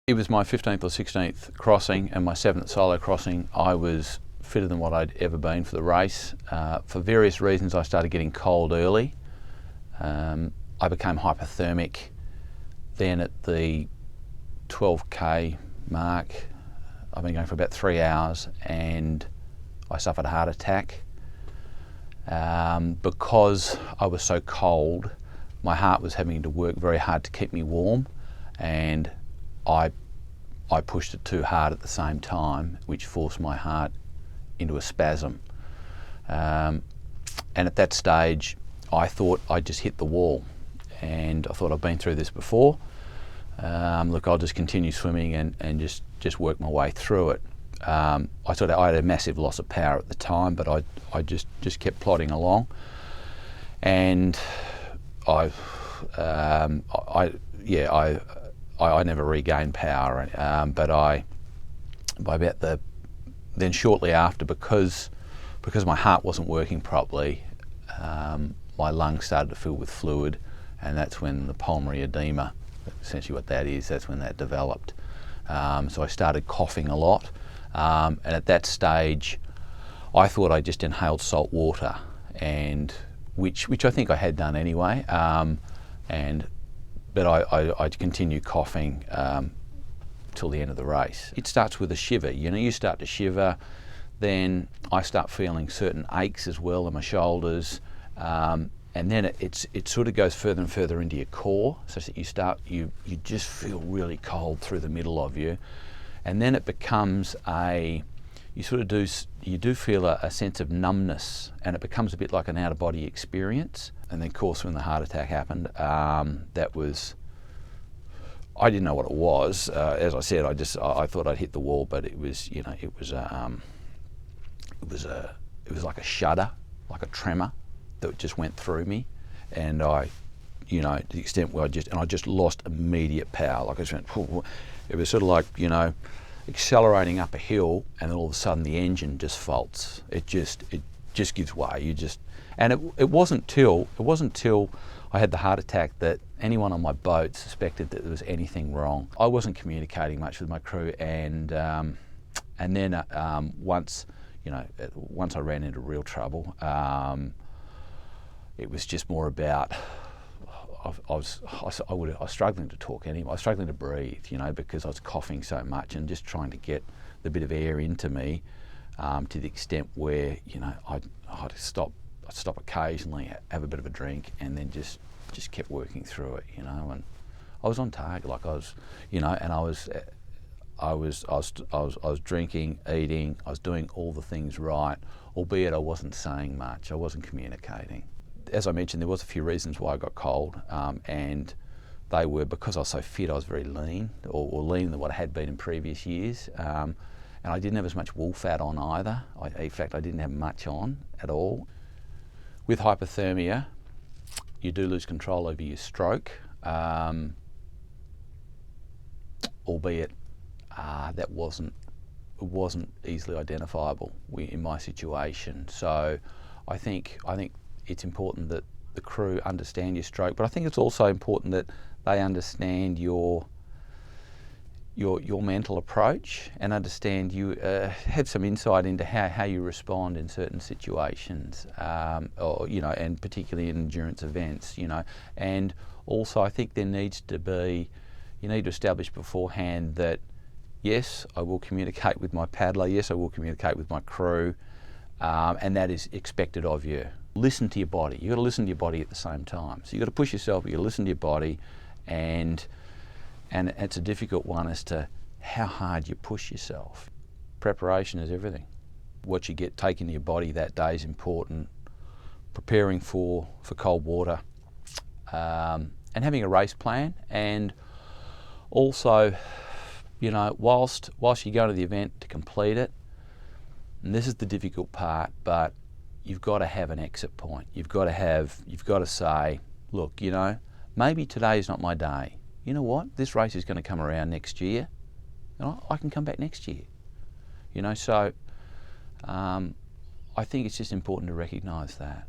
It was my 15th or 16th crossing and my 7th solo crossing. I was fitter than what I'd ever been for the race. For various reasons I started getting cold early. I became hypothermic then at the 12k mark. I've been going for about 3 hours and I suffered a heart attack. Because I was so cold, my heart was having to work very hard to keep me warm, and I pushed it too hard at the same time, which forced my heart into a spasm. And at that stage, I thought I'd just hit the wall, and I thought I've been through this before. Look, I'll just continue swimming and just work my way through it. I thought I had a massive loss of power at the time, but I just kept plodding along, and I never regained power. But then shortly after, because my heart wasn't working properly, my lungs started to fill with fluid, and that's when the pulmonary edema, essentially what that is, that's when that developed. So I started coughing a lot. And at that stage, I thought I just inhaled salt water, and which I think I had done anyway. But I continued coughing till the end of the race. It starts with a shiver. You start to shiver, then I start feeling certain aches as well in my shoulders, and then it sort of goes further and further into your core, such that you just feel really cold through the middle of you. And then it becomes you do feel a sense of numbness, and it becomes a bit like an out-of-body experience. And then, of course, when the heart attack happened, I didn't know what it was. As I said, I thought I'd hit the wall, but it was like a shudder, like a tremor that just went through me, and to the extent where I just lost immediate power. Like I just went, it was sort of like, accelerating up a hill, and then all of a sudden the engine just faults. It just gives way. And it wasn't till I had the heart attack that anyone on my boat suspected that there was anything wrong. I wasn't communicating much with my crew, and then once I ran into real trouble, it was just more about, I was struggling to talk anyway. I was struggling to breathe, because I was coughing so much and just trying to get the bit of air into me, to the extent where I'd stop occasionally, have a bit of a drink, and then just kept working through it, and I was on target. Like I was drinking, eating, I was doing all the things right, albeit I wasn't saying much, I wasn't communicating. As I mentioned, there was a few reasons why I got cold, and they were because I was so fit. I was very lean, or leaner than what I had been in previous years, and I didn't have as much wool fat on either. In fact, I didn't have much on at all. With hypothermia, you do lose control over your stroke, albeit that wasn't easily identifiable in my situation. So I think it's important that the crew understand your stroke, but I think it's also important that they understand your mental approach, and understand you have some insight into how you respond in certain situations, and particularly in endurance events, And also, I think there needs to be, you need to establish beforehand that yes, I will communicate with my paddler, yes, I will communicate with my crew, and that is expected of you. Listen to your body. You've got to listen to your body at the same time. So you've got to push yourself, but you've got to listen to your body, and it's a difficult one as to how hard you push yourself. Preparation is everything. What you get taken to your body that day is important. Preparing for cold water, and having a race plan, and also, whilst you go to the event to complete it, and this is the difficult part, but you've got to have an exit point. You've got to say, look, maybe today's not my day. You know what? This race is going to come around next year, and I can come back next year. So I think it's just important to recognise that.